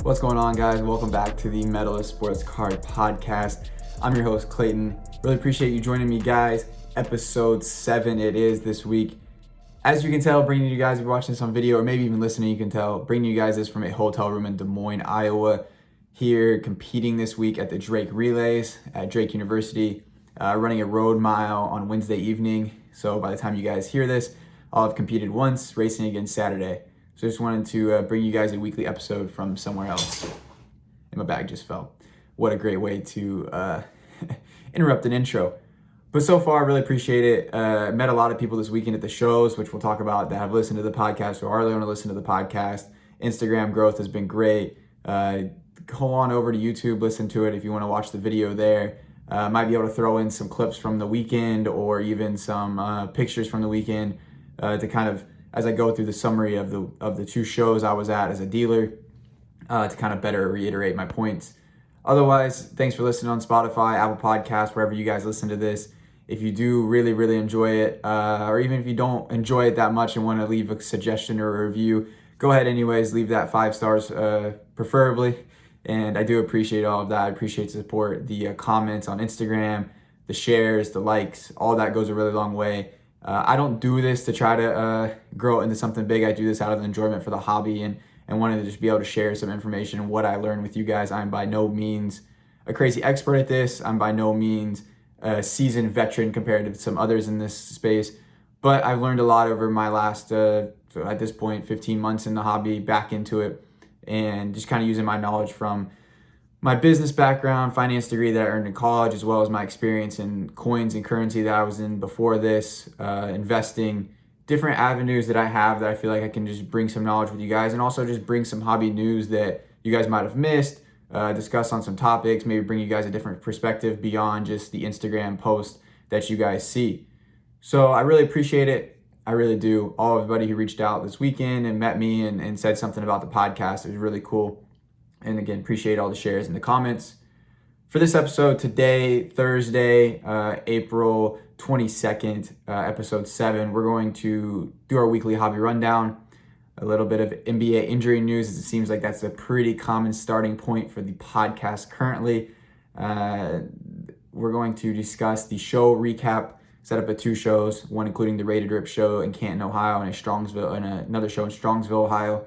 What's going on, guys? Welcome back to the Medalist Sports Card Podcast. I'm your host, Clayton. Really appreciate you joining me, guys. Episode 7 it is this week. As you can tell, bringing you guys, if you're watching this on video or maybe even listening, you can tell, bringing you guys this from a hotel room in Des Moines, Iowa. Here competing this week at the Drake Relays at Drake University, running a road mile on Wednesday evening. So by the time you guys hear this, I'll have competed once, racing again Saturday. So I just wanted to bring you guys a weekly episode from somewhere else. And my bag just fell. What a great way to interrupt an intro. But so far, I really appreciate it. Met a lot of people this weekend at the shows, which we'll talk about, that have listened to the podcast or are going to listen to the podcast. Instagram growth has been great. Go on over to YouTube, listen to it if you want to watch the video there. Might be able to throw in some clips from the weekend or even some pictures from the weekend to kind of, as I go through the summary of the two shows I was at as a dealer, to kind of better reiterate my points. Otherwise, thanks for listening on Spotify, Apple Podcasts, wherever you guys listen to this. If you do really, really enjoy it, or even if you don't enjoy it that much and want to leave a suggestion or a review, go ahead anyways, leave that 5 stars preferably. And I do appreciate all of that. I appreciate the support, the comments on Instagram, the shares, the likes, all that goes a really long way. I don't do this to try to grow it into something big. I do this out of enjoyment for the hobby and wanted to just be able to share some information and what I learned with you guys. I'm by no means a crazy expert at this. I'm by no means a seasoned veteran compared to some others in this space. But I've learned a lot over my last, at this point, 15 months in the hobby, back into it, and just kind of using my knowledge from my business background, finance degree that I earned in college, as well as my experience in coins and currency that I was in before this, investing, different avenues that I have that I feel like I can just bring some knowledge with you guys, and also just bring some hobby news that you guys might have missed, discuss on some topics, maybe bring you guys a different perspective beyond just the Instagram post that you guys see. So I really appreciate it. I really do. All everybody who reached out this weekend and met me and said something about the podcast. It was really cool. And again, appreciate all the shares and the comments. For this episode today, Thursday, April 22nd, episode 7, we're going to do our weekly hobby rundown. A little bit of NBA injury news, as it seems like that's a pretty common starting point for the podcast currently. We're going to discuss the show recap, set up at 2 shows, one including the Rated Rip show in Canton, Ohio, and another show in Strongsville, Ohio.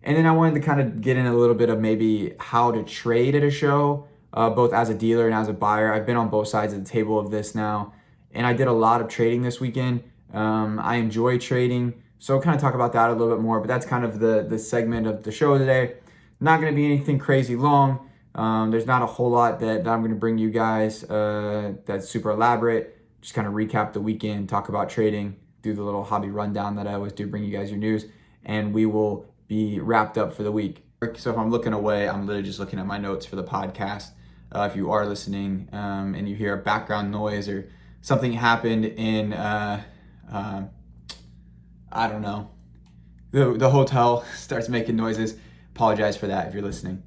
And then I wanted to kind of get in a little bit of maybe how to trade at a show, both as a dealer and as a buyer. I've been on both sides of the table of this now, and I did a lot of trading this weekend. I enjoy trading, so I'll kind of talk about that a little bit more, but that's kind of the segment of the show today. Not going to be anything crazy long. There's not a whole lot that I'm going to bring you guys that's super elaborate. Just kind of recap the weekend, talk about trading, do the little hobby rundown that I always do, bring you guys your news, and we will be wrapped up for the week. So if I'm looking away, I'm literally just looking at my notes for the podcast. If you are listening and you hear a background noise or something happened in, I don't know, the hotel starts making noises, apologize for that if you're listening.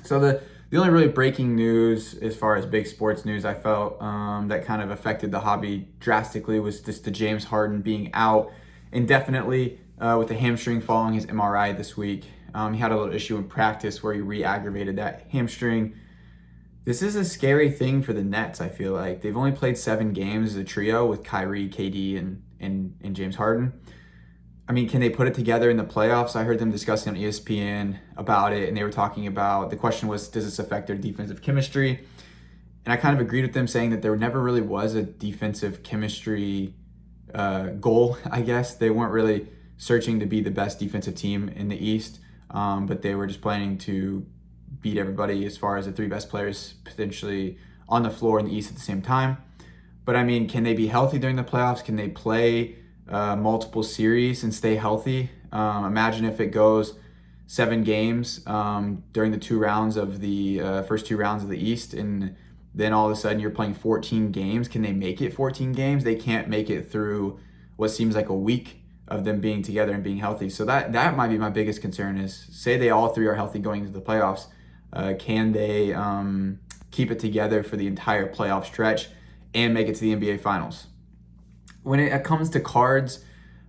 So the only really breaking news as far as big sports news I felt that kind of affected the hobby drastically was just the James Harden being out indefinitely with the hamstring following his MRI this week. He had a little issue in practice where he re-aggravated that hamstring. This is a scary thing for the Nets, I feel like. They've only played 7 games as a trio with Kyrie, KD, and James Harden. I mean, can they put it together in the playoffs? I heard them discussing on ESPN about it, and they were talking about, the question was, does this affect their defensive chemistry? And I kind of agreed with them, saying that there never really was a defensive chemistry goal, I guess. They weren't really searching to be the best defensive team in the East, but they were just planning to beat everybody as far as the 3 best players potentially on the floor in the East at the same time. But I mean, can they be healthy during the playoffs? Can they play multiple series and stay healthy? Imagine if it goes 7 games during the 2 rounds of the first 2 rounds of the East, and then all of a sudden you're playing 14 games. Can they make it 14 games? They can't make it through what seems like a week of them being together and being healthy. So that might be my biggest concern is, say they all 3 are healthy going into the playoffs. Can they keep it together for the entire playoff stretch and make it to the NBA Finals? When it comes to cards,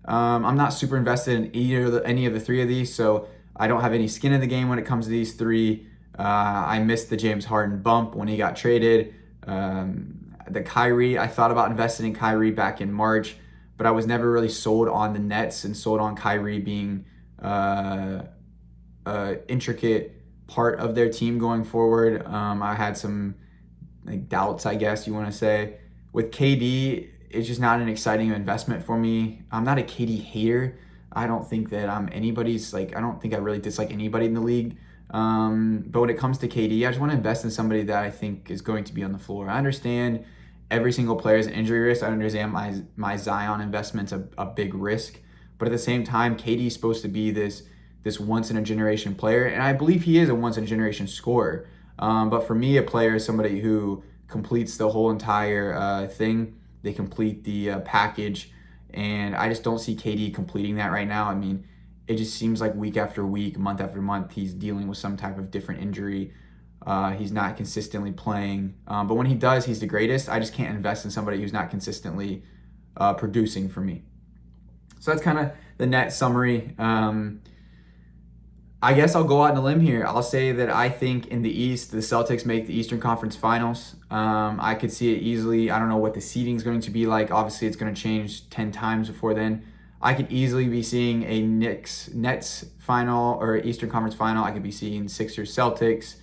I'm not super invested in any of the 3 of these, so I don't have any skin in the game when it comes to these three. I missed the James Harden bump when he got traded. The Kyrie, I thought about investing in Kyrie back in March, but I was never really sold on the Nets and sold on Kyrie being an intricate part of their team going forward. I had some doubts, I guess you want to say. With KD, it's just not an exciting investment for me. I'm not a KD hater. I don't think that I'm anybody's, I don't think I really dislike anybody in the league. But when it comes to KD, I just want to invest in somebody that I think is going to be on the floor. I understand every single player is an injury risk. I understand my Zion investment's a big risk. But at the same time, KD is supposed to be this once-in-a-generation player, and I believe he is a once-in-a-generation scorer. But for me, a player is somebody who completes the whole entire thing. They complete the package, and I just don't see KD completing that right now. I mean, it just seems like week after week, month after month, he's dealing with some type of different injury. He's not consistently playing. But when he does, he's the greatest. I just can't invest in somebody who's not consistently producing for me. So that's kind of the net summary. I guess I'll go out on a limb here. I'll say that I think in the East, the Celtics make the Eastern Conference Finals. I could see it easily. I don't know what the seeding is going to be like. Obviously, it's going to change 10 times before then. I could easily be seeing a Nets final or Eastern Conference Final. I could be seeing Sixers Celtics.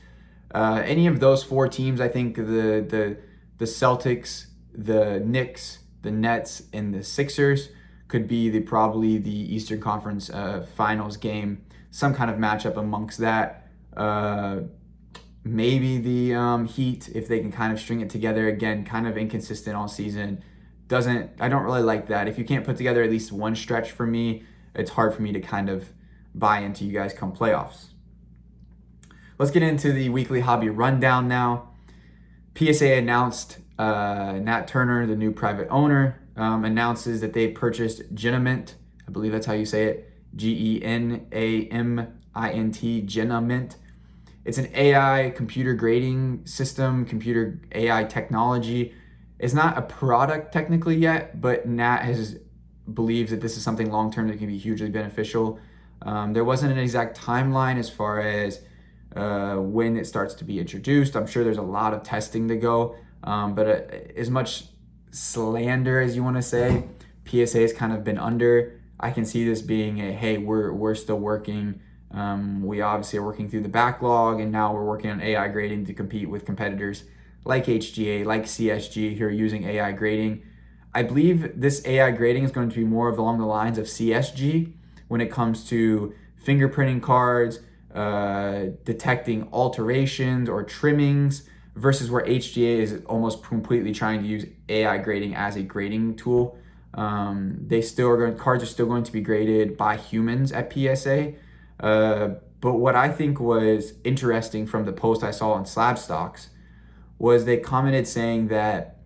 Any of those four teams, I think the Celtics, the Knicks, the Nets, and the Sixers could be probably the Eastern Conference Finals game. Some kind of matchup amongst that. Maybe the Heat, if they can kind of string it together. Again, kind of inconsistent all season. I don't really like that. If you can't put together at least one stretch for me, it's hard for me to kind of buy into you guys come playoffs. Let's get into the weekly hobby rundown now. PSA announced Nat Turner, the new private owner, announces that they purchased Genamint. I believe that's how you say it. Genamint, Genamint. It's an AI computer grading system, computer AI technology. It's not a product technically yet, but Nat believes that this is something long-term that can be hugely beneficial. There wasn't an exact timeline as far as when it starts to be introduced. I'm sure there's a lot of testing to go, but as much slander as you want to say, PSA has kind of been under. I can see this being hey, we're still working. We obviously are working through the backlog, and now we're working on AI grading to compete with competitors like HGA, like CSG who are using AI grading. I believe this AI grading is going to be more along the lines of CSG when it comes to fingerprinting cards, detecting alterations or trimmings, versus where HGA is almost completely trying to use AI grading as a grading tool. Cards are still going to be graded by humans at PSA. But what I think was interesting from the post I saw on Slab Stocks was they commented saying that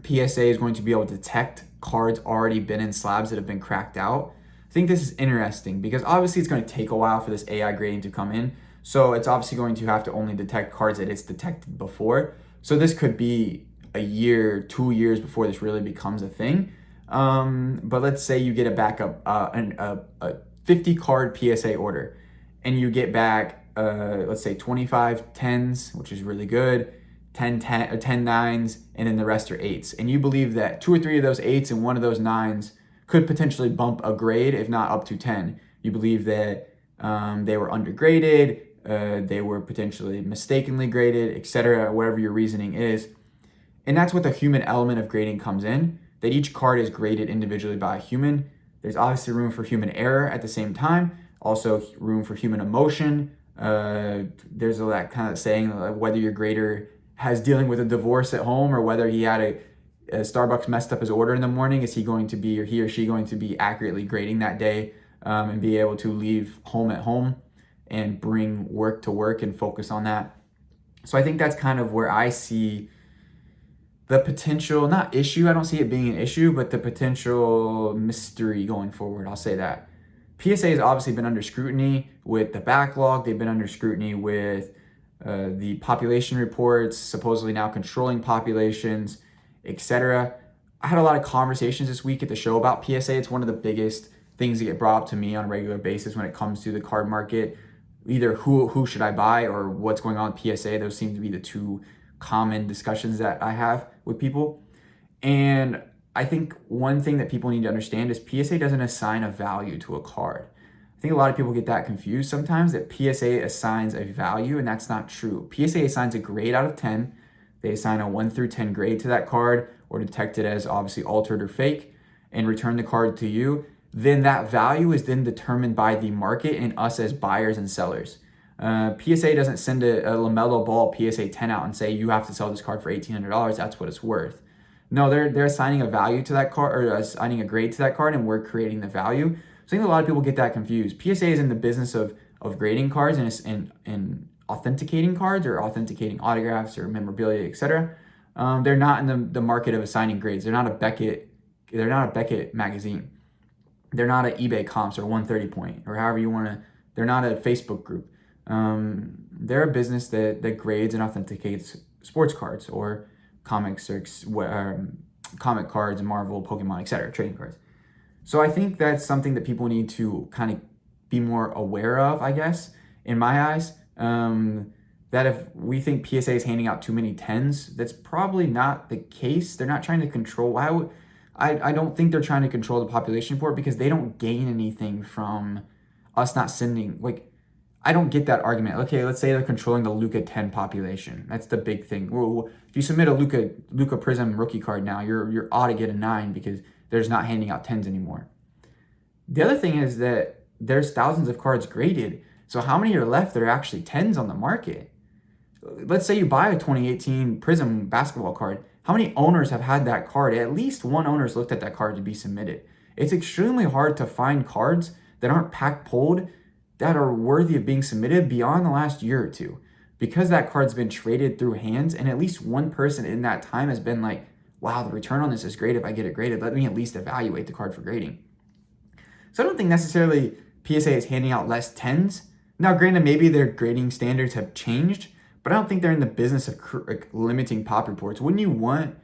PSA is going to be able to detect cards already been in slabs that have been cracked out. I think this is interesting because obviously it's going to take a while for this AI grading to come in. So it's obviously going to have to only detect cards that it's detected before. So this could be a year, 2 years before this really becomes a thing. But let's say you get a backup, a 50 card PSA order, and you get back, let's say 25 10s, which is really good, 10 9s, and then the rest are 8s. And you believe that 2 or 3 of those 8s and 1 of those 9s could potentially bump a grade, if not up to 10. You believe that they were undergraded, they were potentially mistakenly graded, etc., whatever your reasoning is. And that's what the human element of grading comes in, that each card is graded individually by a human. There's obviously room for human error at the same time, also room for human emotion. There's that kind of saying whether your grader has dealing with a divorce at home or whether he had a Starbucks messed up his order in the morning, is he going to be, or he or she going to be accurately grading that day and be able to leave home at home and bring work to work and focus on that. So I think that's kind of where I see the potential, not issue, I don't see it being an issue, but the potential mystery going forward, I'll say that. PSA has obviously been under scrutiny with the backlog. They've been under scrutiny with the population reports, supposedly now controlling populations, etc. I had a lot of conversations this week at the show about PSA. It's one of the biggest things that get brought up to me on a regular basis when it comes to the card market. either who should I buy or what's going on with PSA. Those seem to be the two common discussions that I have with people. And I think one thing that people need to understand is PSA doesn't assign a value to a card. I think a lot of people get that confused sometimes, that PSA assigns a value, and that's not true. PSA assigns a grade out of 10. They assign a 1 through 10 grade to that card, or detect it as obviously altered or fake, and return the card to you. Then that value is then determined by the market and us as buyers and sellers. PSA doesn't send a LaMelo Ball PSA 10 out and say, you have to sell this card for $1,800. That's what it's worth. No, they're assigning a value to that card, or assigning a grade to that card, and we're creating the value. So I think a lot of people get that confused. PSA is in the business of grading cards and authenticating cards, or authenticating autographs or memorabilia, etc. They're not in the market of assigning grades. They're not a Beckett. They're not a Beckett magazine. They're not an eBay comps or 130 point or however you want to. They're not a Facebook group. They're a business that grades and authenticates sports cards or comics or comic cards, Marvel, Pokemon, etc., trading cards. So I think that's something that people need to kind of be more aware of, I guess, in my eyes. That if we think PSA is handing out too many 10s, that's probably not the case. They're not trying to control. I don't think they're trying to control the population for it, because they don't gain anything from us not sending. Like, I don't get that argument. Okay, let's say they're controlling the Luka 10 population. That's the big thing. Well, if you submit a Luka Prism rookie card now, you're ought to get a 9 because they're just not handing out 10s anymore. The other thing is that there's thousands of cards graded. So how many are left that are actually 10s on the market? Let's say you buy a 2018 Prism basketball card. How many owners have had that card? At least one owner's looked at that card to be submitted. It's extremely hard to find cards that aren't pack pulled that are worthy of being submitted beyond the last year or two, because that card's been traded through hands, and at least one person in that time has been like, wow, the return on this is great if I get it graded. Let me at least evaluate the card for grading. So I don't think necessarily PSA is handing out less 10s. Now, granted, maybe their grading standards have changed, but I don't think they're in the business of limiting pop reports. Wouldn't you want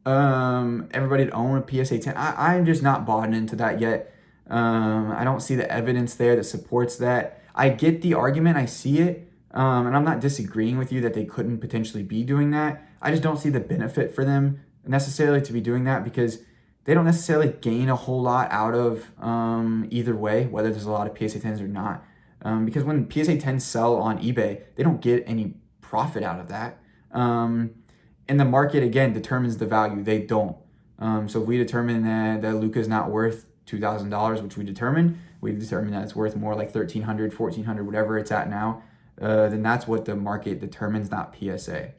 everybody to own a PSA 10? I'm just not bought into that yet. I don't see the evidence there that supports that. I get the argument, I see it, and I'm not disagreeing with you that they couldn't potentially be doing that. I just don't see the benefit for them necessarily to be doing that, because they don't necessarily gain a whole lot out of either way, whether there's a lot of PSA 10s or not. Because when PSA 10s sell on eBay, they don't get any profit out of that. And the market, again, determines the value. They don't. So if we determine that Luka's not worth $2,000, which we determine that it's worth more like $1,300, $1,400, whatever it's at now, then that's what the market determines, not PSA.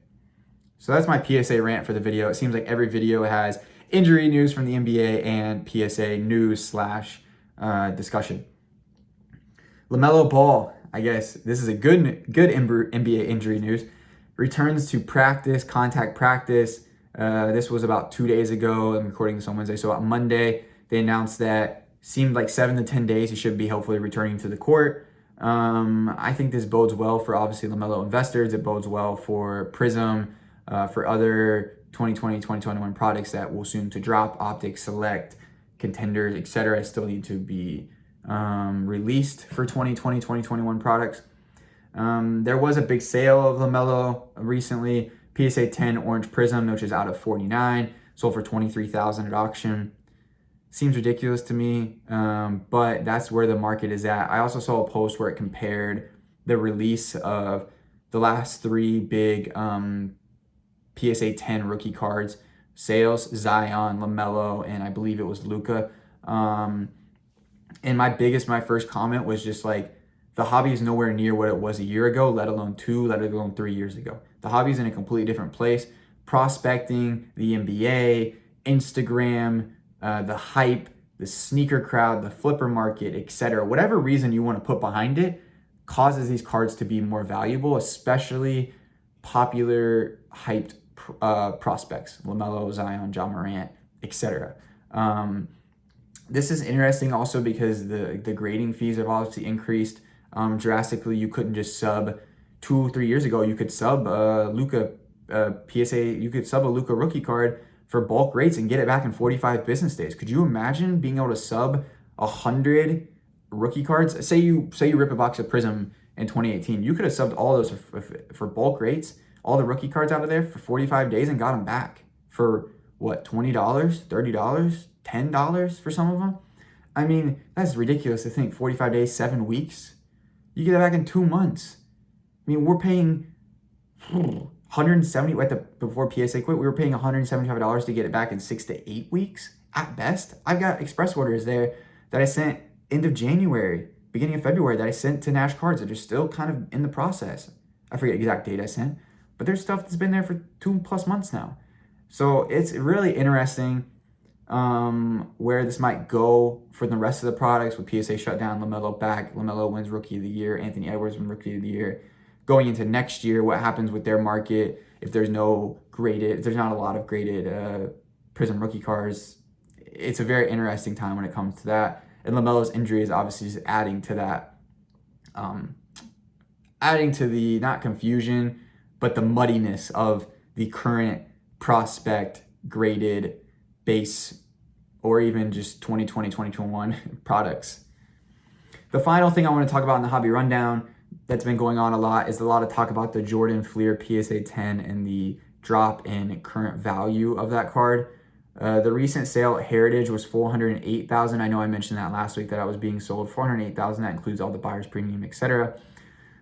So that's my PSA rant for the video. It seems like every video has injury news from the NBA and PSA news / discussion. LaMelo Ball, I guess this is a good NBA injury news. Returns to practice, contact practice. This was about 2 days ago. I'm recording this on Wednesday. So on Monday, they announced that seemed like 7 to 10 days he should be hopefully returning to the court. I think this bodes well for obviously LaMelo investors. It bodes well for Prism, for other 2020, 2021 products that will soon to drop. Optics, Select, Contenders, etc. still need to be released for 2020, 2021 products. There was a big sale of LaMelo recently. PSA 10 Orange Prism, which is out of 49, sold for $23,000 at auction. Seems ridiculous to me, but that's where the market is at. I also saw a post where it compared the release of the last 3 big PSA 10 rookie cards sales: Zion, LaMelo, and I believe it was Luka. And my first comment was just like, the hobby is nowhere near what it was a year ago, let alone 3 years ago. The hobby is in a completely different place. Prospecting, the NBA, Instagram, the hype, the sneaker crowd, the flipper market, etc. Whatever reason you want to put behind it causes these cards to be more valuable, especially popular, hyped prospects: LaMelo, Zion, Ja Morant, etc. This is interesting also because the grading fees have obviously increased drastically. You couldn't just sub 2-3 years ago. You could sub Luka PSA. You could sub a Luka rookie card for bulk rates and get it back in 45 business days. Could you imagine being able to sub 100 rookie cards? Say you rip a box of Prism in 2018. You could have subbed all those for bulk rates, all the rookie cards out of there for 45 days and got them back for what, $20, $30, $10 for some of them. I mean, that's ridiculous to think. 45 days, 7 weeks. You get it back in 2 months. I mean, we're paying 170 before PSA quit. We were paying $175 to get it back in 6 to 8 weeks at best. I've got express orders there that I sent end of January, beginning of February, that I sent to Nash Cards that are still kind of in the process. I forget the exact date I sent, but there's stuff that's been there for 2+ months now. So it's really interesting where this might go for the rest of the products with PSA shut down, LaMelo back, LaMelo wins Rookie of the Year, Anthony Edwards wins Rookie of the Year. Going into next year, what happens with their market if there's not a lot of graded Prism rookie cards? It's a very interesting time when it comes to that. And LaMelo's injury is obviously just adding to that, adding to the, not confusion, but the muddiness of the current prospect graded base or even just 2020, 2021 products. The final thing I want to talk about in the hobby rundown that's been going on a lot is a lot of talk about the Jordan Fleer PSA 10 and the drop in current value of that card. The recent sale at Heritage was $408,000. I know I mentioned that last week that I was being sold $408,000. That includes all the buyer's premium, etc.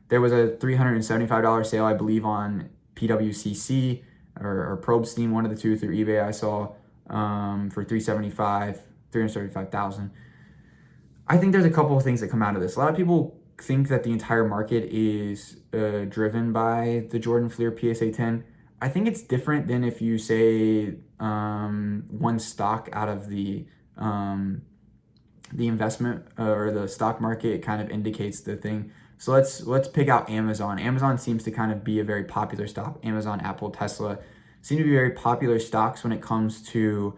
There was a $375 sale, I believe, on PWCC or Probe Steam, one of the two, through eBay I saw for $375,000. I think there's a couple of things that come out of this. A lot of people think that the entire market is driven by the Jordan Fleer PSA 10. I think it's different than if you say one stock out of the investment or the stock market kind of indicates the thing. So let's pick out Amazon. Amazon seems to kind of be a very popular stock. Amazon, Apple, Tesla seem to be very popular stocks when it comes to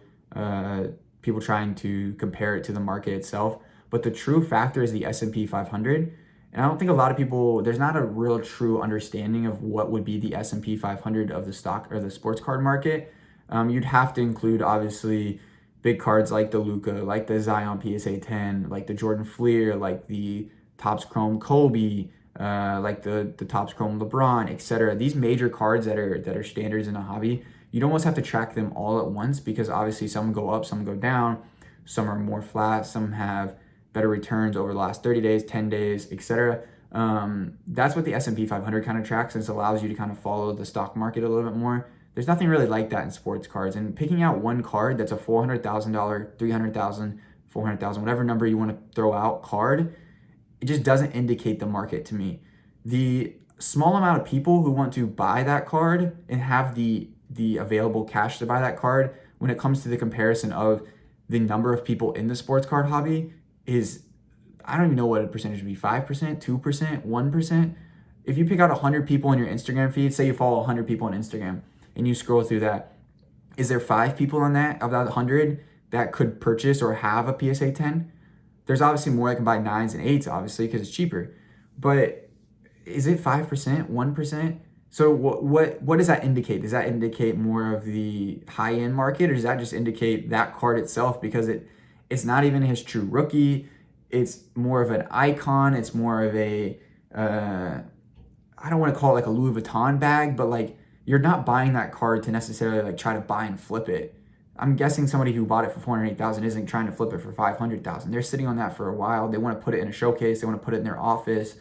people trying to compare it to the market itself. But the true factor is the S&P 500. And I don't think a lot of people, there's not a real true understanding of what would be the S&P 500 of the stock or the sports card market. You'd have to include, obviously, big cards like the Luka, like the Zion PSA 10, like the Jordan Fleer, like the Topps Chrome Kobe, like the Topps Chrome LeBron, etc. These major cards that are standards in a hobby, you'd almost have to track them all at once because obviously some go up, some go down, some are more flat, some have better returns over the last 30 days, 10 days, etc. That's what the S&P 500 kind of tracks, and it allows you to kind of follow the stock market a little bit more. There's nothing really like that in sports cards, and picking out one card that's a $400,000, $300,000, $400,000, whatever number you want to throw out card, it just doesn't indicate the market to me. The small amount of people who want to buy that card and have the available cash to buy that card, when it comes to the comparison of the number of people in the sports card hobby, is, I don't even know what a percentage would be, 5%, 2%, 1%. If you pick out 100 people in your Instagram feed, say you follow 100 people on Instagram, and you scroll through that, is there 5 people on that, of that 100, that could purchase or have a PSA 10? There's obviously more that can buy 9s and 8s, obviously, because it's cheaper. But is it 5%, 1%? So what does that indicate? Does that indicate more of the high-end market, or does that just indicate that card itself? Because it's not even his true rookie. It's more of an icon. It's more of a, I don't want to call it like a Louis Vuitton bag, but like you're not buying that card to necessarily like try to buy and flip it. I'm guessing somebody who bought it for $408,000 isn't trying to flip it for $500,000. They're sitting on that for a while. They want to put it in a showcase. They want to put it in their office,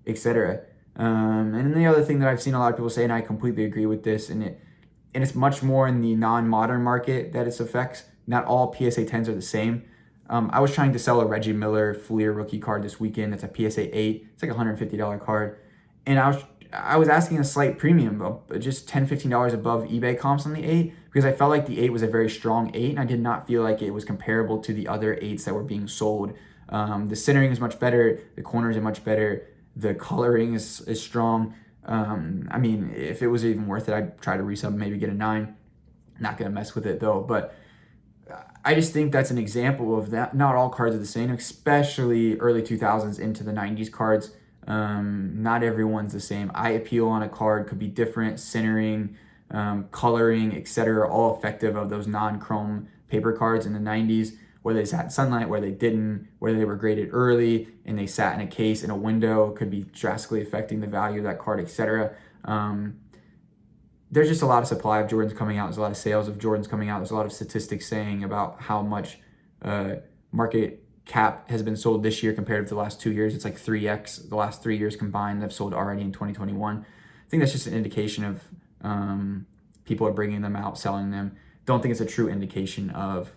etc. And then the other thing that I've seen a lot of people say, and I completely agree with this, and it's much more in the non-modern market that it affects. Not all PSA 10s are the same. I was trying to sell a Reggie Miller Fleer rookie card this weekend. It's a PSA 8. It's like a $150 card. And I was asking a slight premium, just $10, $15 above eBay comps on the 8, because I felt like the 8 was a very strong 8, and I did not feel like it was comparable to the other 8s that were being sold. The centering is much better. The corners are much better. The coloring is strong. I mean, if it was even worth it, I'd try to resub, maybe get a 9. Not going to mess with it, though. But I just think that's an example of that. Not all cards are the same, especially early 2000s into the 90s cards. Not everyone's the same. Eye appeal on a card could be different. Centering, coloring, etc., all effective of those non-chrome paper cards in the 90s. whether they sat in sunlight, where they didn't, whether they were graded early and they sat in a case in a window, could be drastically affecting the value of that card, etc. There's just a lot of supply of Jordans coming out. There's a lot of sales of Jordans coming out. There's a lot of statistics saying about how much market cap has been sold this year compared to the last 2 years. It's like 3x the last 3 years combined they've sold already in 2021. I think that's just an indication of people are bringing them out, selling them. Don't think it's a true indication of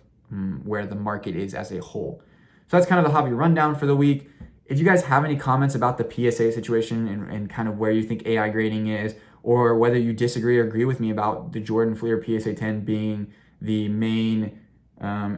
where the market is as a whole. So that's kind of the hobby rundown for the week. If you guys have any comments about the PSA situation and kind of where you think AI grading is, or whether you disagree or agree with me about the Jordan Fleer PSA 10 being the main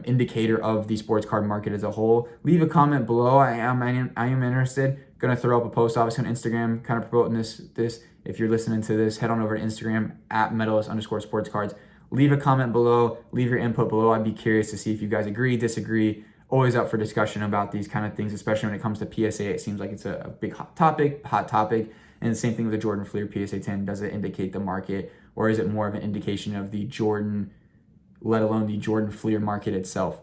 indicator of the sports card market as a whole, leave a comment below. I am interested. Gonna throw up a post obviously on Instagram, kind of promoting this. If you're listening to this, head on over to Instagram at medalist_sportscards. Leave a comment below. Leave your input below. I'd be curious to see if you guys agree, disagree. Always up for discussion about these kind of things, especially when it comes to PSA. It seems like it's a big hot topic. And the same thing with the Jordan Fleer PSA 10. Does it indicate the market, or is it more of an indication of the Jordan, let alone the Jordan Fleer market itself?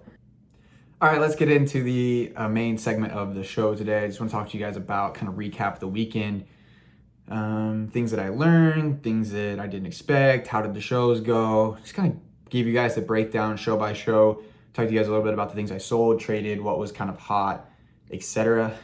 All right, let's get into the main segment of the show today. I just want to talk to you guys about, kind of recap the weekend. Things that I learned, things that I didn't expect, how did the shows go? Just kind of give you guys the breakdown show by show. Talk to you guys a little bit about the things I sold, traded, what was kind of hot, etc.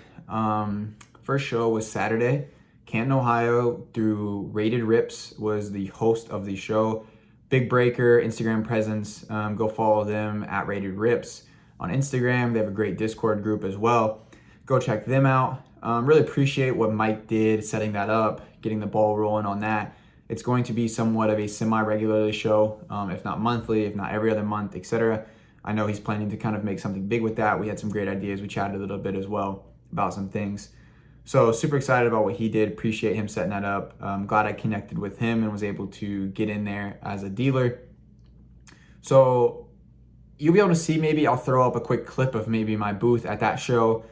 First show was Saturday. Canton, Ohio, through Rated Rips, was the host of the show. Big breaker, Instagram presence. Go follow them at Rated Rips on Instagram. They have a great Discord group as well. Go check them out. Really appreciate what Mike did, setting that up, getting the ball rolling on that. It's going to be somewhat of a semi-regularly show, if not monthly, if not every other month, etc. I know he's planning to kind of make something big with that. We had some great ideas. We chatted a little bit as well about some things. So super excited about what he did. Appreciate him setting that up. I'm glad I connected with him and was able to get in there as a dealer. So you'll be able to see, maybe I'll throw up a quick clip of maybe my booth at that show.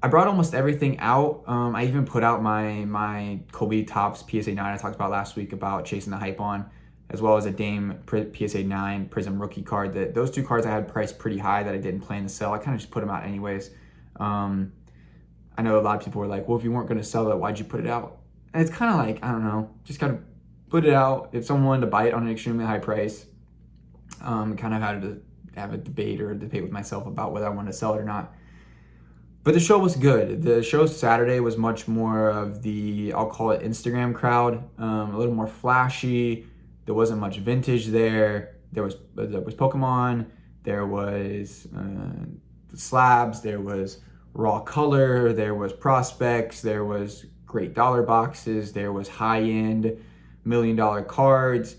I brought almost everything out. I even put out my Kobe Topps PSA 9 I talked about last week about chasing the hype on, as well as a Dame PSA 9 Prism rookie card. Those two cards I had priced pretty high that I didn't plan to sell. I kind of just put them out anyways. I know a lot of people were like, well, if you weren't going to sell it, why'd you put it out? And it's kind of like, I don't know, just kind of put it out. If someone wanted to buy it on an extremely high price, kind of had to have a debate with myself about whether I wanted to sell it or not. But the show was good. The show Saturday was much more of the, I'll call it Instagram crowd, a little more flashy. There wasn't much vintage there. There was Pokemon. There was slabs. There was raw color. There was prospects. There was great dollar boxes. There was high-end $1 million cards.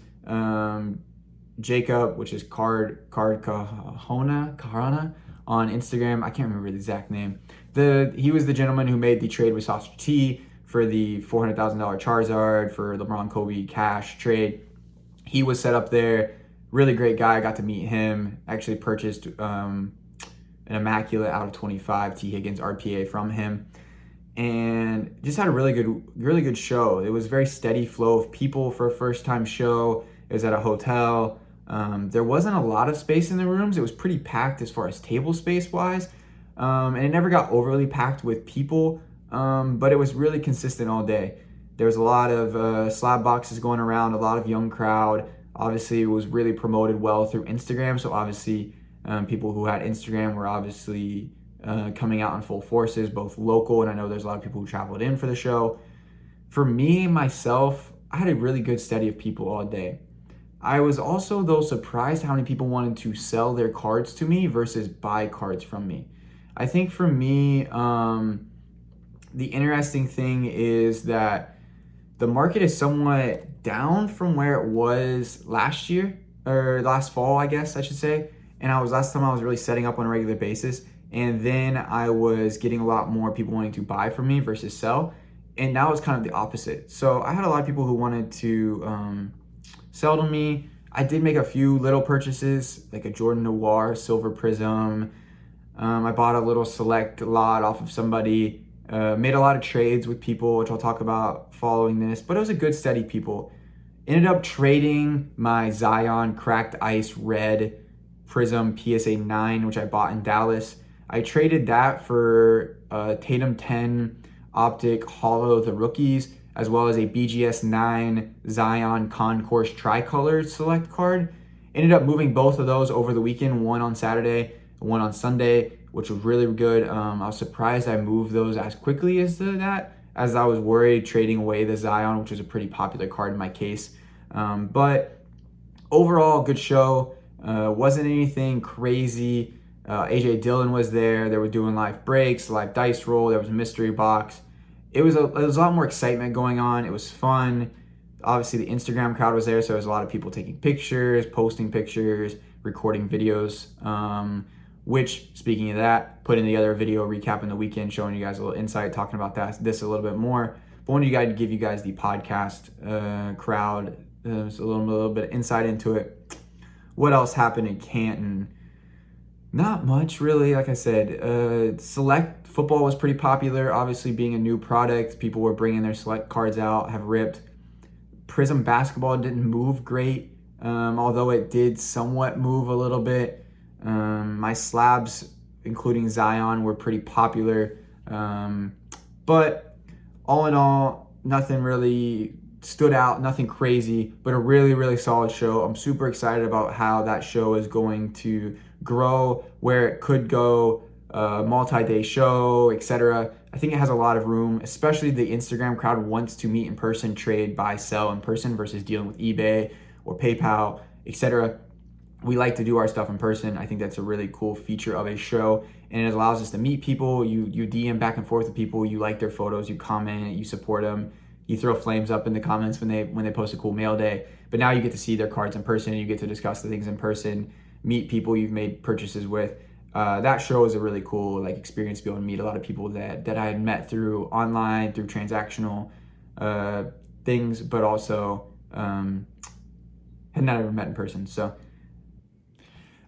Jacob, which is Card Kahana on Instagram. I can't remember the exact name. He was the gentleman who made the trade with Saucer T for the $400,000 Charizard for LeBron Kobe cash trade. He was set up there. Really great guy. I got to meet him. Actually purchased an Immaculate out of 25 T. Higgins RPA from him. And just had a really good show. It was a very steady flow of people for a first time show. It was at a hotel. There wasn't a lot of space in the rooms. It was pretty packed as far as table space wise. And it never got overly packed with people, but it was really consistent all day. There was a lot of slab boxes going around, a lot of young crowd. Obviously, it was really promoted well through Instagram. So obviously, people who had Instagram were obviously coming out in full forces, both local, and I know there's a lot of people who traveled in for the show. For me, myself, I had a really good steady of people all day. I was also, though, surprised how many people wanted to sell their cards to me versus buy cards from me. I think for me, the interesting thing is that the market is somewhat down from where it was last year, or last fall, I guess I should say. And last time I was really setting up on a regular basis. And then I was getting a lot more people wanting to buy from me versus sell. And now it's kind of the opposite. So I had a lot of people who wanted to sell to me. I did make a few little purchases, like a Jordan Noir Silver Prism. I bought a little select lot off of somebody. Made a lot of trades with people, which I'll talk about following this. But it was a good, steady people. Ended up trading my Zion Cracked Ice Red Prism PSA 9, which I bought in Dallas. I traded that for Tatum 10 Optic Hollow the Rookies, as well as a BGS 9 Zion Concourse Tricolor Select card. Ended up moving both of those over the weekend, one on Saturday, one on Sunday, which was really good. I was surprised I moved those as quickly as that, as I was worried trading away the Zion, which was a pretty popular card in my case. But overall, good show. Wasn't anything crazy. AJ Dillon was there. They were doing live breaks, live dice roll. There was a mystery box. It was a lot more excitement going on. It was fun. Obviously, the Instagram crowd was there, so there was a lot of people taking pictures, posting pictures, recording videos. Which, speaking of that, putting together a video recapping the weekend, showing you guys a little insight, talking about this a little bit more. But I wanted to give you guys the podcast crowd, just a little bit of insight into it. What else happened in Canton? Not much, really. Like I said, Select football was pretty popular. Obviously, being a new product, people were bringing their Select cards out, have ripped. Prism basketball didn't move great, although it did somewhat move a little bit. My slabs, including Zion, were pretty popular. But all in all, nothing really stood out, nothing crazy, but a really, really solid show. I'm super excited about how that show is going to grow, where it could go, multi-day show, etc. I think it has a lot of room, especially the Instagram crowd wants to meet in person, trade, buy, sell in person versus dealing with eBay or PayPal, etc. We like to do our stuff in person. I think that's a really cool feature of a show, and it allows us to meet people. You DM back and forth with people. You like their photos. You comment. You support them. You throw flames up in the comments when they post a cool mail day. But now you get to see their cards in person. You get to discuss the things in person. Meet people you've made purchases with. That show was a really cool experience to be able to meet a lot of people that I had met through online, through transactional things, but also had not ever met in person. So.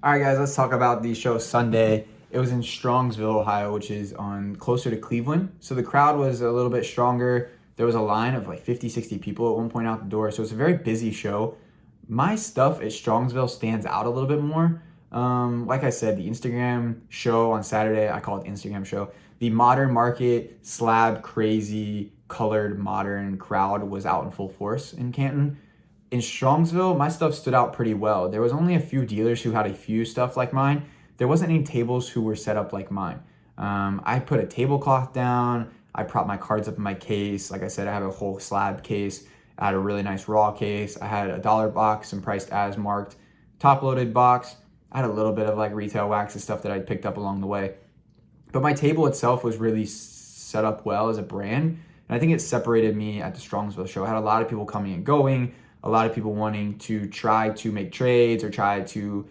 All right, guys, let's talk about the show Sunday. It was in Strongsville, Ohio, which is closer to Cleveland. So the crowd was a little bit stronger. There was a line of 50, 60 people at one point out the door. So it's a very busy show. My stuff at Strongsville stands out a little bit more. Like I said, the Instagram show on Saturday, I call it Instagram show. The modern market, slab, crazy, colored, modern crowd was out in full force in Canton. In Strongsville, my stuff stood out pretty well. There was only a few dealers who had a few stuff like mine. There wasn't any tables who were set up like mine. I put a tablecloth down. I propped my cards up in my case. Like I said, I have a whole slab case. I had a really nice raw case. I had a $1 box and priced as marked top-loaded box. I had a little bit of retail wax and stuff that I picked up along the way. But my table itself was really set up well as a brand. And I think it separated me at the Strongsville show. I had a lot of people coming and going. A lot of people wanting to try to make trades or try to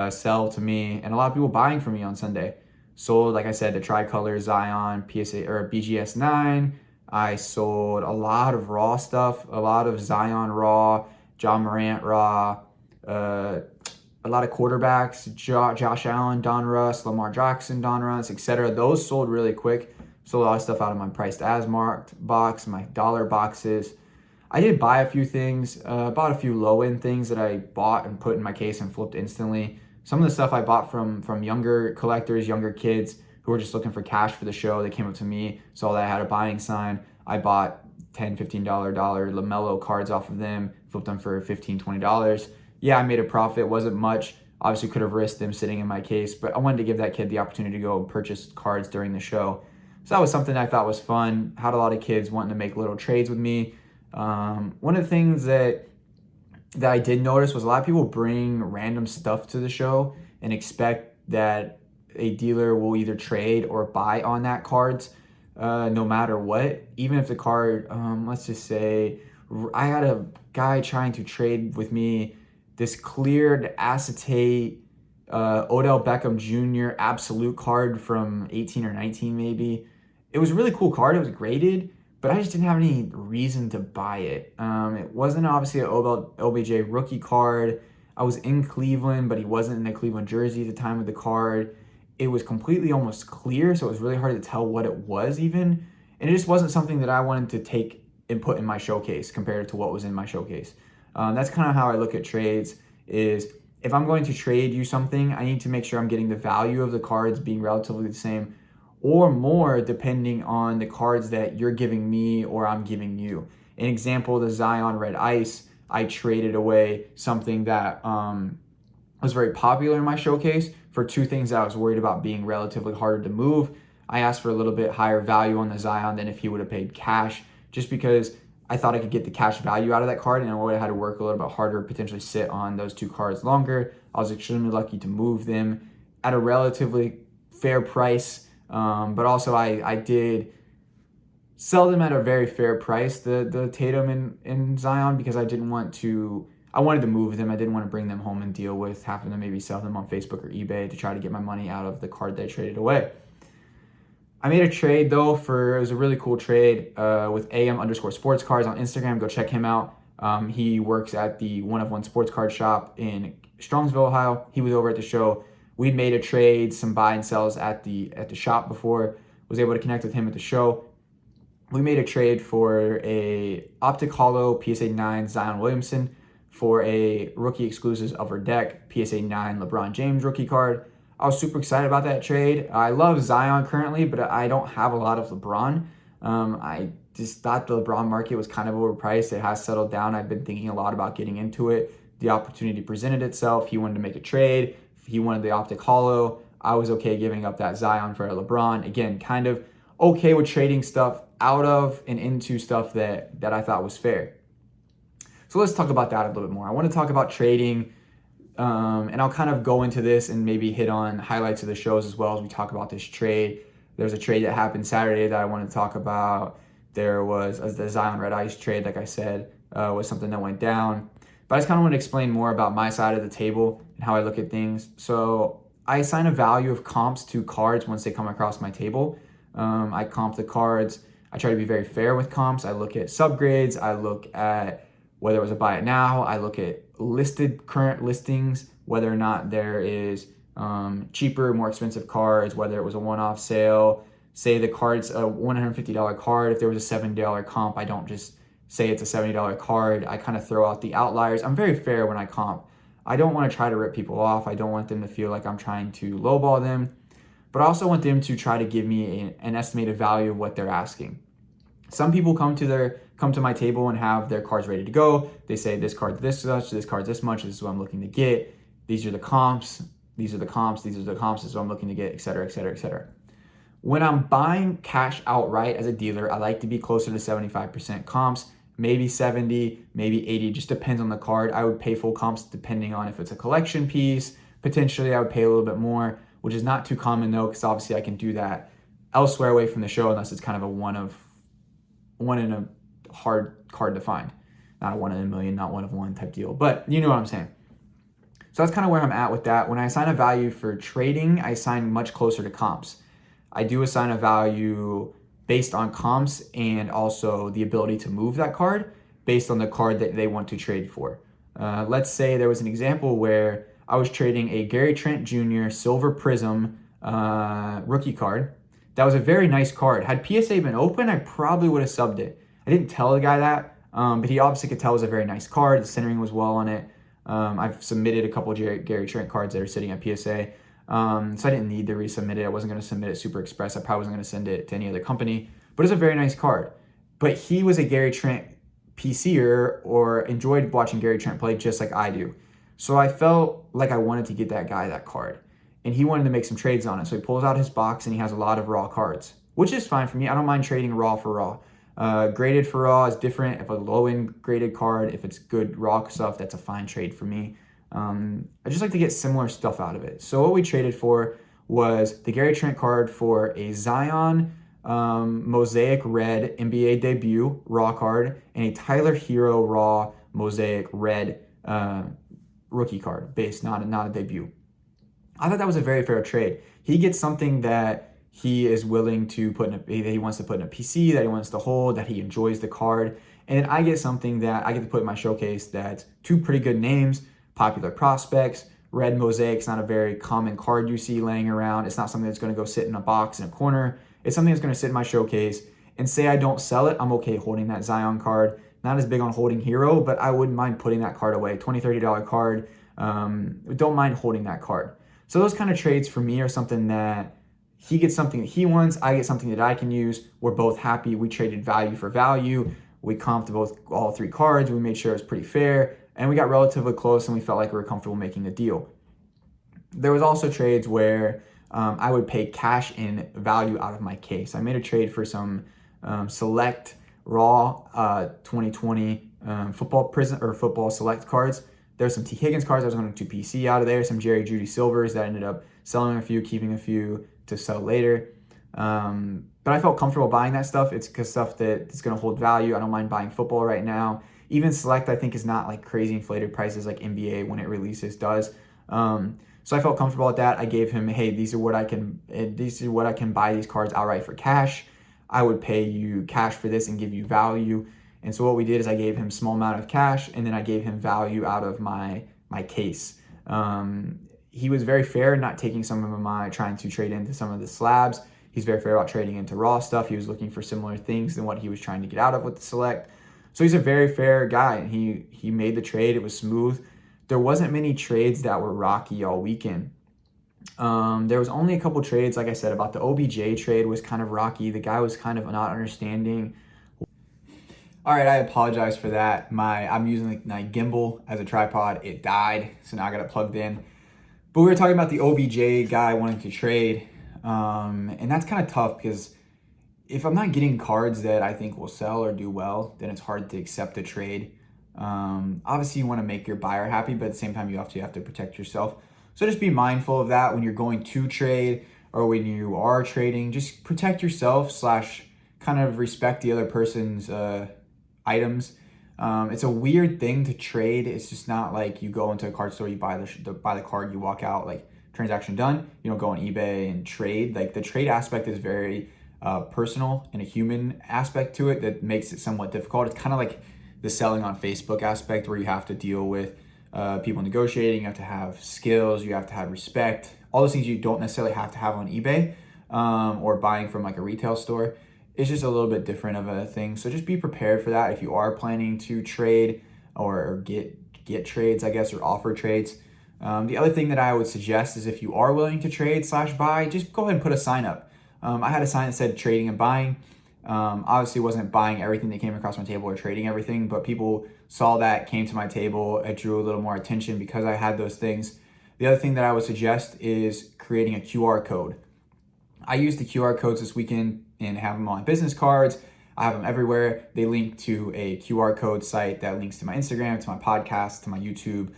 sell to me, and a lot of people buying from me on Sunday. Sold, like I said, the Tricolor Zion PSA or BGS 9. I sold a lot of raw stuff, a lot of Zion raw, John Morant raw, a lot of quarterbacks, Josh Allen, Don Russ, Lamar Jackson, Don Russ, etc. Those sold really quick. Sold a lot of stuff out of my priced as marked box, my dollar boxes. I did buy a few things, bought a few low-end things that I bought and put in my case and flipped instantly. Some of the stuff I bought from younger collectors, younger kids who were just looking for cash for the show. They came up to me, saw that I had a buying sign. I bought $10, $15 LaMelo cards off of them, flipped them for $15, $20. Yeah, I made a profit. Wasn't much. Obviously could have risked them sitting in my case, but I wanted to give that kid the opportunity to go and purchase cards during the show. So that was something I thought was fun. Had a lot of kids wanting to make little trades with me. One of the things that I did notice was a lot of people bring random stuff to the show and expect that a dealer will either trade or buy on that cards, no matter what. Even if the card, let's just say, I had a guy trying to trade with me this cleared acetate Odell Beckham Jr. absolute card from 18 or 19 maybe. It was a really cool card. It was graded, but I just didn't have any reason to buy it. It wasn't obviously an OBJ rookie card. I was in Cleveland, but he wasn't in a Cleveland jersey at the time of the card. It was completely almost clear, so it was really hard to tell what it was even. And it just wasn't something that I wanted to take and put in my showcase compared to what was in my showcase. That's kind of how I look at trades is if I'm going to trade you something, I need to make sure I'm getting the value of the cards being relatively the same or more depending on the cards that you're giving me or I'm giving you. An example, the Zion Red Ice, I traded away something that was very popular in my showcase for two things that I was worried about being relatively harder to move. I asked for a little bit higher value on the Zion than if he would have paid cash, just because I thought I could get the cash value out of that card and I would have had to work a little bit harder, potentially sit on those two cards longer. I was extremely lucky to move them at a relatively fair price, but also I did sell them at a very fair price, the Tatum and Zion, because I wanted to move them. I didn't want to bring them home and deal with having to maybe sell them on Facebook or eBay to try to get my money out of the card they traded away. I made a trade though it was a really cool trade with AM_sports cards on Instagram. Go check him out. He works at the One of One sports card shop in Strongsville, Ohio. He was over at the show. We made a trade, some buy and sells at the shop before. Was able to connect with him at the show. We made a trade for a Optic Holo PSA 9 Zion Williamson for a rookie exclusives Upper Deck PSA 9 LeBron James rookie card. I was super excited about that trade. I love Zion currently, but I don't have a lot of LeBron. I just thought the LeBron market was kind of overpriced. It has settled down. I've been thinking a lot about getting into it. The opportunity presented itself. He wanted to make a trade. He wanted the Optic Holo. I was okay giving up that Zion for a LeBron. Again, kind of okay with trading stuff out of and into stuff that I thought was fair. So let's talk about that a little bit more. I want to talk about trading, and I'll kind of go into this and maybe hit on highlights of the shows as well as we talk about this trade. There's a trade that happened Saturday that I want to talk about. There was the Zion Red Ice trade, like I said, was something that went down. But I just kind of want to explain more about my side of the table and how I look at things. So I assign a value of comps to cards once they come across my table. I comp the cards. I try to be very fair with comps. I look at subgrades. I look at whether it was a buy it now. I look at listed current listings, whether or not there is cheaper, more expensive cards, whether it was a one-off sale. Say the card's a $150 card. If there was a $70 comp, I don't just say it's a $70 card. I kind of throw out the outliers. I'm very fair when I comp. I don't want to try to rip people off. I don't want them to feel like I'm trying to lowball them, but I also want them to try to give me an estimated value of what they're asking. Some people come to my table and have their cards ready to go. They say this card's this much, this card's this much, this is what I'm looking to get. These are the comps, these are the comps, these are the comps, this is what I'm looking to get, et cetera, et cetera, et cetera. When I'm buying cash outright as a dealer, I like to be closer to 75% comps, maybe 70, maybe 80, just depends on the card. I would pay full comps depending on if it's a collection piece. Potentially I would pay a little bit more, which is not too common though, because obviously I can do that elsewhere away from the show unless it's kind of a one in a hard card to find. Not a 1 in a million, not 1 of 1 type deal, but you know what I'm saying. So that's kind of where I'm at with that. When I assign a value for trading, I assign much closer to comps. I do assign a value based on comps and also the ability to move that card based on the card that they want to trade for. Let's say there was an example where I was trading a Gary Trent Jr. Silver Prism rookie card. That was a very nice card. Had PSA been open, I probably would have subbed it. I didn't tell the guy that, but he obviously could tell it was a very nice card. The centering was well on it. I've submitted a couple of Gary Trent cards that are sitting at PSA. So I didn't need to resubmit it. I wasn't going to submit it Super Express. I probably wasn't going to send it to any other company, but it's a very nice card. But he was a Gary Trent PCer or enjoyed watching Gary Trent play just like I do. So I felt like I wanted to get that guy that card. And he wanted to make some trades on it. So he pulls out his box and he has a lot of raw cards, which is fine for me. I don't mind trading raw for raw. Graded for raw is different. If a low-end graded card, if it's good raw stuff, that's a fine trade for me. I just like to get similar stuff out of it. So what we traded for was the Gary Trent card for a Zion Mosaic Red NBA debut raw card and a Tyler Hero raw Mosaic Red rookie card base, not a debut. I thought that was a very fair trade. He gets something that he is willing to put that he wants to put in a PC, that he wants to hold, that he enjoys the card. And then I get something that I get to put in my showcase that's two pretty good names, popular prospects. Red Mosaic's not a very common card you see laying around. It's not something that's going to go sit in a box in a corner. It's something that's going to sit in my showcase. And say I don't sell it, I'm okay holding that Zion card. Not as big on holding Hero, but I wouldn't mind putting that card away. $20, $30 card. don't mind holding that card. So those kind of trades for me are something that he gets something that he wants, I get something that I can use. We're both happy. We traded value for value. We comped all 3 cards. We made sure it was pretty fair, and we got relatively close, and we felt like we were comfortable making the deal. There was also trades where I would pay cash in value out of my case. I made a trade for some select raw 2020 football select cards. There's some T. Higgins cards I was going to PC out of there, some Jerry Judy Silvers that I ended up selling a few, keeping a few to sell later. But I felt comfortable buying that stuff. It's because stuff that is going to hold value. I don't mind buying football right now. Even select, I think, is not like crazy inflated prices like NBA when it releases does. So I felt comfortable with that. I gave him, hey, these are what I can buy these cards outright for cash. I would pay you cash for this and give you value. And so what we did is I gave him a small amount of cash, and then I gave him value out of my case. He was very fair, not taking some of my, trying to trade into some of the slabs. He's very fair about trading into raw stuff. He was looking for similar things than what he was trying to get out of with the select. So he's a very fair guy, and he made the trade. It was smooth. There wasn't many trades that were rocky all weekend. There was only a couple trades, like I said, about the OBJ trade was kind of rocky. The guy was kind of not understanding. All right, I apologize for that. I'm using my gimbal as a tripod. It died, so now I got it plugged in. But we were talking about the OBJ guy wanting to trade, and that's kind of tough because if I'm not getting cards that I think will sell or do well, then it's hard to accept a trade. Obviously, you want to make your buyer happy, but at the same time, you have to protect yourself. So just be mindful of that when you're going to trade or when you are trading. Just protect yourself / kind of respect the other person's items. It's a weird thing to trade. It's just not like you go into a card store, you buy the card, you walk out, like transaction done. You don't go on eBay and trade. Like the trade aspect is very personal and a human aspect to it that makes it somewhat difficult. It's kind of like the selling on Facebook aspect where you have to deal with people negotiating, you have to have skills, you have to have respect, all those things you don't necessarily have to have on eBay or buying from like a retail store. It's just a little bit different of a thing. So just be prepared for that if you are planning to trade or get trades, I guess, or offer trades. The other thing that I would suggest is if you are willing to trade / buy, just go ahead and put a sign up. I had a sign that said trading and buying. Obviously wasn't buying everything that came across my table or trading everything, but people saw that, came to my table. It drew a little more attention because I had those things. The other thing that I would suggest is creating a QR code. I used the QR codes this weekend and have them on business cards. I have them everywhere. They link to a QR code site that links to my Instagram, to my podcast, to my YouTube,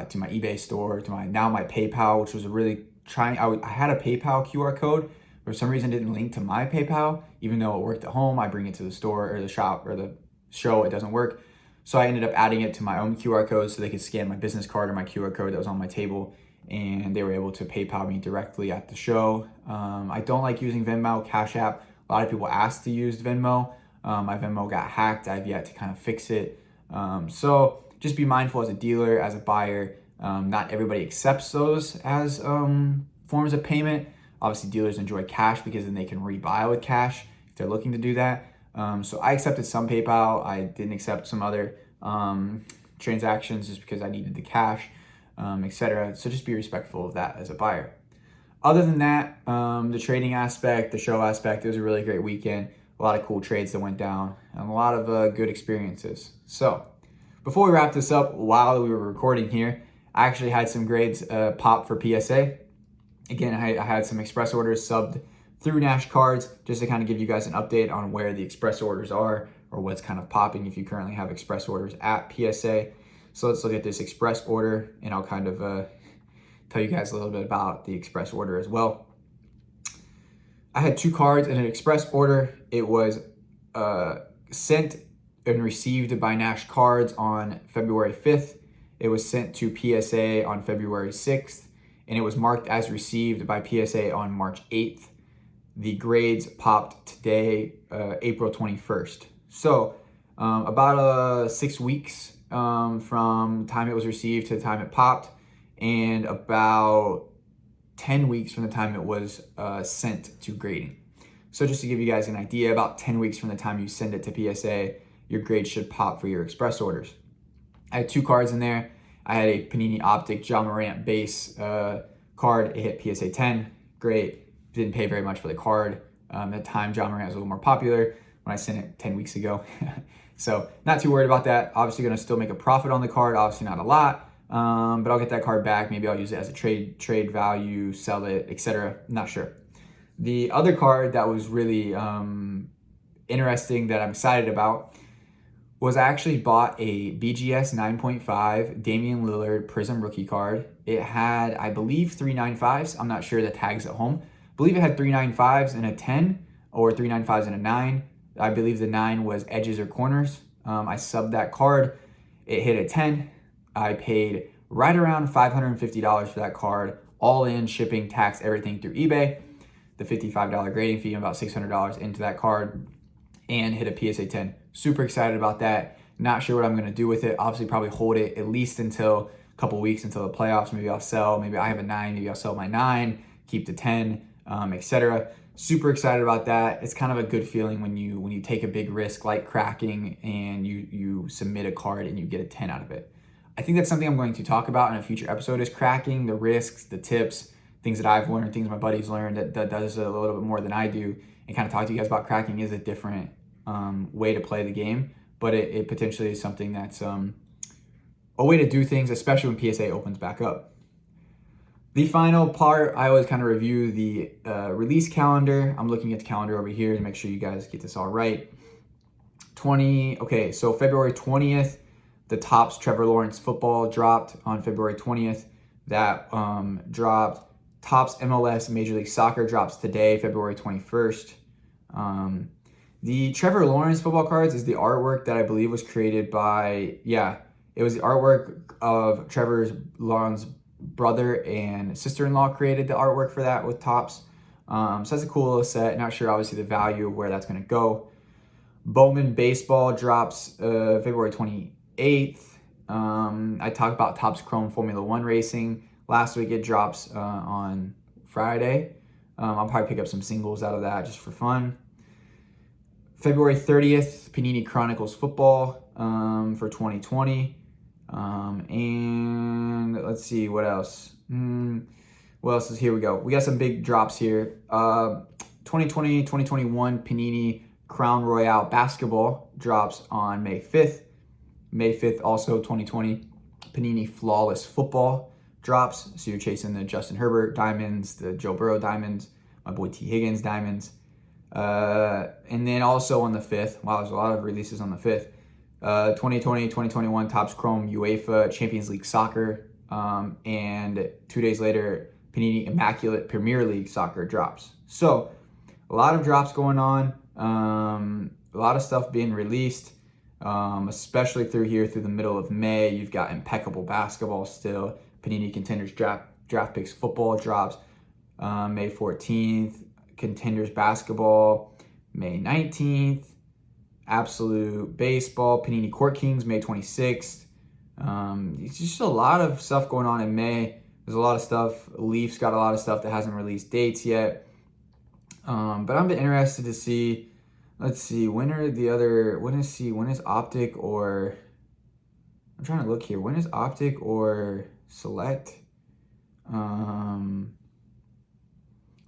to my eBay store, to my PayPal, which was I had a PayPal QR code. For some reason, it didn't link to my PayPal, even though it worked at home. I bring it to the store or the shop or the show, it doesn't work. So I ended up adding it to my own QR code so they could scan my business card or my QR code that was on my table, and they were able to PayPal me directly at the show. I don't like using Venmo, Cash App. A lot of people asked to use Venmo. My Venmo got hacked. I've yet to kind of fix it. So just be mindful as a dealer, as a buyer. Not everybody accepts those as forms of payment. Obviously, dealers enjoy cash because then they can rebuy with cash if they're looking to do that. So I accepted some PayPal. I didn't accept some other transactions just because I needed the cash, etc. So just be respectful of that as a buyer. Other than that, the trading aspect, the show aspect, it was a really great weekend. A lot of cool trades that went down and a lot of good experiences. So before we wrap this up, while we were recording here, I actually had some grades pop for PSA. Again, I had some express orders subbed through Nash Cards just to kind of give you guys an update on where the express orders are or what's kind of popping if you currently have express orders at PSA. So let's look at this express order and I'll kind of tell you guys a little bit about the express order as well. I had 2 cards in an express order. It was sent and received by Nash Cards on February 5th. It was sent to PSA on February 6th. And it was marked as received by PSA on March 8th. The grades popped today, April 21st. So about 6 weeks from the time it was received to the time it popped, and about 10 weeks from the time it was sent to grading. So just to give you guys an idea, about 10 weeks from the time you send it to PSA, your grade should pop for your express orders. I had 2 cards in there. I had a Panini Optic John Morant base card. It hit PSA 10. Great. Didn't pay very much for the card. At the time, John Morant was a little more popular when I sent it 10 weeks ago. So not too worried about that. Obviously going to still make a profit on the card. Obviously not a lot, but I'll get that card back. Maybe I'll use it as a trade value, sell it, etc. Not sure. The other card that was really interesting that I'm excited about was I actually bought a BGS 9.5 Damian Lillard Prism rookie card. It had, I believe, 395s. I'm not sure the tags at home. I believe it had 395s and a 10 or 395s and a 9. I believe the 9 was edges or corners. I subbed that card. It hit a 10. I paid right around $550 for that card, all in, shipping, tax, everything through eBay. The $55 grading fee and about $600 into that card, and hit a PSA 10. Super excited about that. Not sure what I'm going to do with it. Obviously probably hold it at least until a couple weeks until the playoffs. Maybe I'll sell. Maybe I have a 9. Maybe I'll sell my 9, keep the 10, etc. Super excited about that. It's kind of a good feeling when you take a big risk like cracking and you submit a card and you get a 10 out of it. I think that's something I'm going to talk about in a future episode, is cracking, the risks, the tips, things that I've learned, things my buddies learned that does a little bit more than I do, and kind of talk to you guys about cracking is a different way to play the game, but it potentially is something that's a way to do things, especially when PSA opens back up. The final part, I always kind of review the release calendar. I'm looking at the calendar over here to make sure you guys get this all right. So February 20th, the Topps Trevor Lawrence football dropped on February 20th. That dropped. Topps MLS Major League Soccer drops today, February 21st. The Trevor Lawrence football cards is the artwork that I believe was created by, it was the artwork of Trevor Lawrence's brother and sister-in-law created the artwork for that with Topps. So that's a cool little set. Not sure, obviously, the value of where that's going to go. Bowman Baseball drops February 28th. I talked about Topps Chrome Formula 1 Racing. Last week it drops on Friday. I'll probably pick up some singles out of that just for fun. February 30th, Panini Chronicles Football for 2020. And let's see, what else? What else is here? We go. We got some big drops here. 2020, 2021 Panini Crown Royale Basketball drops on May 5th. May 5th, also 2020 Panini Flawless Football drops. So you're chasing the Justin Herbert diamonds, the Joe Burrow diamonds, my boy T. Higgins diamonds. And then also on the 5th, wow, there's a lot of releases on the 5th. 2020, 2021 Topps Chrome UEFA Champions League Soccer. And 2 days later, Panini Immaculate Premier League Soccer drops. So a lot of drops going on. A lot of stuff being released, especially through the middle of May. You've got Impeccable Basketball still. Panini Contenders Draft Picks Football drops May 14th. Contenders Basketball May 19th. Absolute Baseball Panini Court Kings May 26th. It's just a lot of stuff going on in May. There's a lot of stuff. Leafs got a lot of stuff that hasn't released dates yet. But I'm interested to see. Let's see, when is Optic or, I'm trying to look here. When is Optic or Select?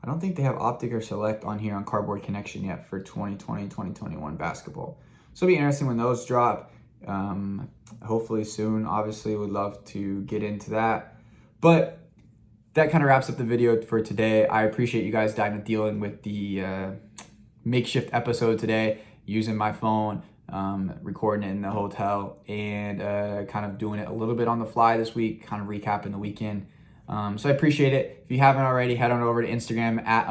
I don't think they have Optic or Select on here on Cardboard Connection yet for 2020, 2021 basketball. So it'll be interesting when those drop. Hopefully soon. Obviously, would love to get into that. But that kind of wraps up the video for today. I appreciate you guys dealing with the makeshift episode today, using my phone, recording it in the hotel, and kind of doing it a little bit on the fly this week, kind of recapping the weekend. So I appreciate it. If you haven't already, head on over to Instagram at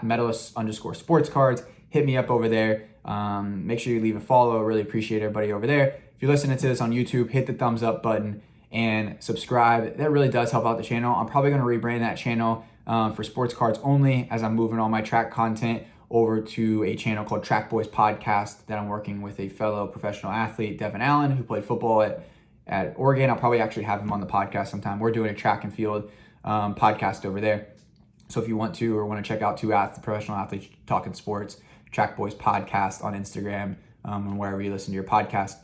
medalist_sports cards. Hit me up over there. Make sure you leave a follow. Really appreciate everybody over there. If you're listening to this on YouTube, hit the thumbs up button and subscribe. That really does help out the channel. I'm probably going to rebrand that channel for sports cards only, as I'm moving all my track content over to a channel called Track Boys Podcast that I'm working with a fellow professional athlete, Devin Allen, who played football at Oregon. I'll probably actually have him on the podcast sometime. We're doing a track and field podcast over there. So if you want to or want to check out two professional athletes talking sports, Track Boys Podcast on Instagram and wherever you listen to your podcast.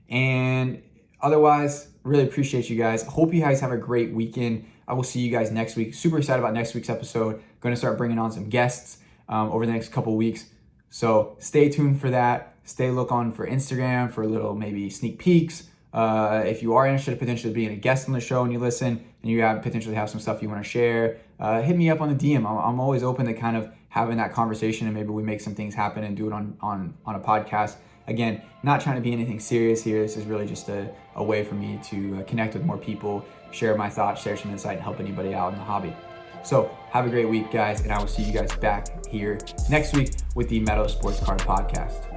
And Otherwise, really appreciate you guys. Hope you guys have a great weekend. I will see you guys next week. Super excited about next week's episode. Going to start bringing on some guests over the next couple weeks. So stay tuned for that. Stay look on for Instagram for little maybe sneak peeks. If you are interested in potentially being a guest on the show and you listen and you potentially have some stuff you want to share, hit me up on the DM. I'm always open to kind of having that conversation, and maybe we make some things happen and do it on a podcast. Again, not trying to be anything serious here. This is really just a way for me to connect with more people, share my thoughts, share some insight, and help anybody out in the hobby. So have a great week, guys, and I will see you guys back here next week with the Metal Sports Card Podcast.